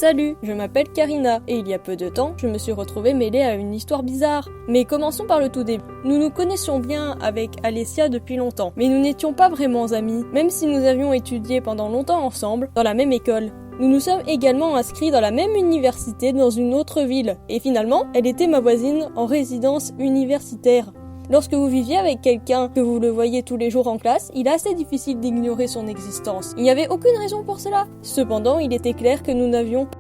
Salut, je m'appelle Karina, et il y a peu de temps, je me suis retrouvée mêlée à une histoire bizarre. Mais commençons par le tout début. Nous nous connaissions bien avec Alessia depuis longtemps, mais nous n'étions pas vraiment amis, même si nous avions étudié pendant longtemps ensemble, dans la même école. Nous nous sommes également inscrits dans la même université dans une autre ville, et finalement, elle était ma voisine en résidence universitaire. Lorsque vous viviez avec quelqu'un que vous le voyez tous les jours en classe, il est assez difficile d'ignorer son existence. Il n'y avait aucune raison pour cela. Cependant, il était clair que nous n'avions pas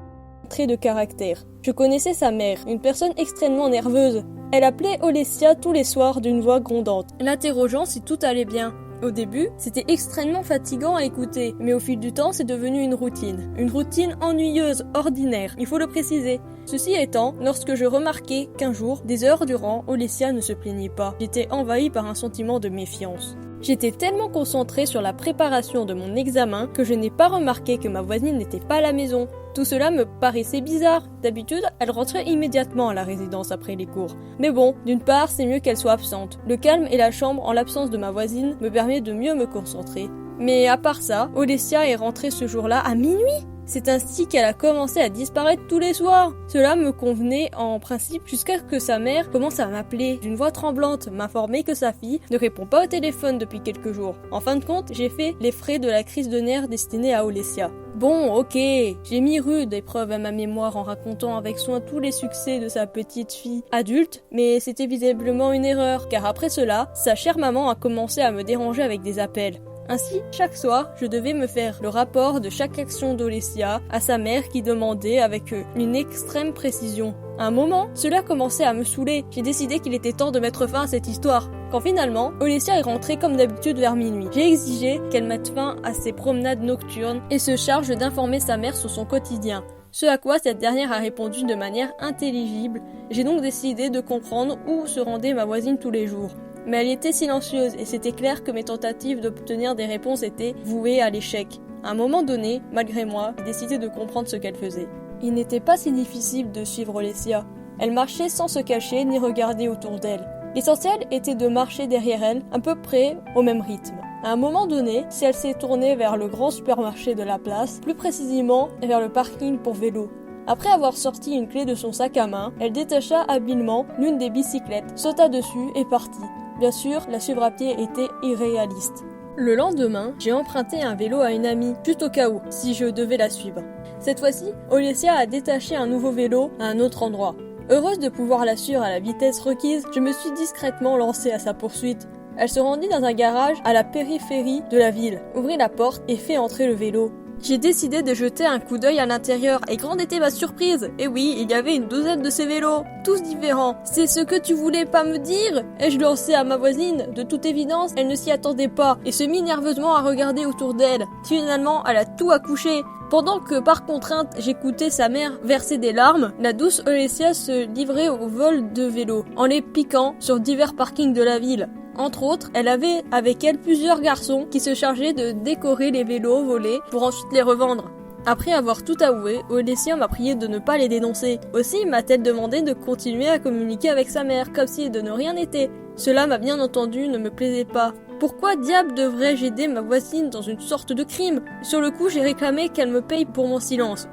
de trait de caractère. Je connaissais sa mère, une personne extrêmement nerveuse. Elle appelait Olessia tous les soirs d'une voix grondante, l'interrogeant si tout allait bien. Au début, c'était extrêmement fatigant à écouter, mais au fil du temps, c'est devenu une routine. Une routine ennuyeuse, ordinaire, il faut le préciser. Ceci étant, lorsque je remarquai qu'un jour, des heures durant, Olessia ne se plaignait pas, j'étais envahi par un sentiment de méfiance. J'étais tellement concentrée sur la préparation de mon examen que je n'ai pas remarqué que ma voisine n'était pas à la maison. Tout cela me paraissait bizarre. D'habitude, elle rentrait immédiatement à la résidence après les cours. Mais bon, d'une part, c'est mieux qu'elle soit absente. Le calme et la chambre en l'absence de ma voisine me permet de mieux me concentrer. Mais à part ça, Olessia est rentrée ce jour-là à minuit. C'est ainsi qu'elle a commencé à disparaître tous les soirs. Cela me convenait en principe jusqu'à ce que sa mère commence à m'appeler d'une voix tremblante, m'informer que sa fille ne répond pas au téléphone depuis quelques jours. En fin de compte, j'ai fait les frais de la crise de nerfs destinée à Olessia. Bon, ok, j'ai mis rude épreuve à ma mémoire en racontant avec soin tous les succès de sa petite fille adulte, mais c'était visiblement une erreur, car après cela, sa chère maman a commencé à me déranger avec des appels. Ainsi, chaque soir, je devais me faire le rapport de chaque action d'Olessia à sa mère qui demandait avec une extrême précision. À un moment, cela commençait à me saouler. J'ai décidé qu'il était temps de mettre fin à cette histoire. Quand finalement, Olessia est rentrée comme d'habitude vers minuit. J'ai exigé qu'elle mette fin à ses promenades nocturnes et se charge d'informer sa mère sur son quotidien. Ce à quoi cette dernière a répondu de manière intelligible. J'ai donc décidé de comprendre où se rendait ma voisine tous les jours. Mais elle était silencieuse et c'était clair que mes tentatives d'obtenir des réponses étaient vouées à l'échec. À un moment donné, malgré moi, j'ai décidé de comprendre ce qu'elle faisait. Il n'était pas si difficile de suivre Olessia. Elle marchait sans se cacher ni regarder autour d'elle. L'essentiel était de marcher derrière elle, à peu près au même rythme. À un moment donné, si elle s'est tournée vers le grand supermarché de la place, plus précisément vers le parking pour vélo. Après avoir sorti une clé de son sac à main, elle détacha habilement l'une des bicyclettes, sauta dessus et partit. Bien sûr, la suivre à pied était irréaliste. Le lendemain, j'ai emprunté un vélo à une amie, juste au cas où, si je devais la suivre. Cette fois-ci, Olessia a détaché un nouveau vélo à un autre endroit. Heureuse de pouvoir la suivre à la vitesse requise, je me suis discrètement lancée à sa poursuite. Elle se rendit dans un garage à la périphérie de la ville, ouvrit la porte et fit entrer le vélo. J'ai décidé de jeter un coup d'œil à l'intérieur, et grande était ma surprise. Et oui, il y avait une douzaine de ces vélos, tous différents. C'est ce que tu voulais pas me dire? Ai-je lancé à ma voisine? De toute évidence, elle ne s'y attendait pas, et se mit nerveusement à regarder autour d'elle. Finalement, elle a tout accouché. Pendant que, par contrainte, j'écoutais sa mère verser des larmes, la douce Olessia se livrait au vol de vélos, en les piquant sur divers parkings de la ville. Entre autres, elle avait avec elle plusieurs garçons qui se chargeaient de décorer les vélos volés pour ensuite les revendre. Après avoir tout avoué, Olessia m'a prié de ne pas les dénoncer. Aussi m'a-t-elle demandé de continuer à communiquer avec sa mère, comme si de ne rien n'était. Cela, m'a bien entendu, ne me plaisait pas. Pourquoi diable devrais-je aider ma voisine dans une sorte de crime? Sur le coup, j'ai réclamé qu'elle me paye pour mon silence.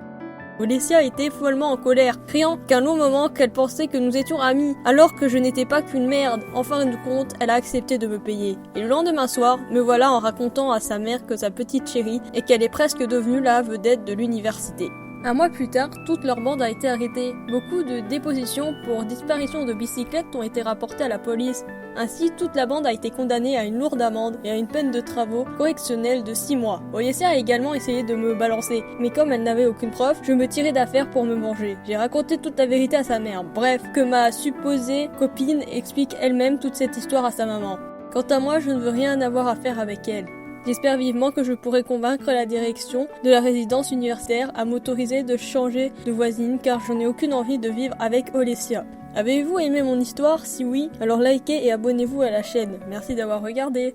Olessia était follement en colère, criant qu'un long moment qu'elle pensait que nous étions amis, alors que je n'étais pas qu'une merde. En fin de compte, elle a accepté de me payer. Et le lendemain soir, me voilà en racontant à sa mère que sa petite chérie et qu'elle est presque devenue la vedette de l'université. Un mois plus tard, toute leur bande a été arrêtée. Beaucoup de dépositions pour disparition de bicyclettes ont été rapportées à la police. Ainsi, toute la bande a été condamnée à une lourde amende et à une peine de travaux correctionnels de 6 mois. Olessia a également essayé de me balancer, mais comme elle n'avait aucune preuve, je me tirais d'affaire pour me venger. J'ai raconté toute la vérité à sa mère. Bref, que ma supposée copine explique elle-même toute cette histoire à sa maman. Quant à moi, je ne veux rien avoir à faire avec elle. J'espère vivement que je pourrai convaincre la direction de la résidence universitaire à m'autoriser de changer de voisine car je n'ai aucune envie de vivre avec Olessia. Avez-vous aimé mon histoire? Si oui, alors likez et abonnez-vous à la chaîne. Merci d'avoir regardé.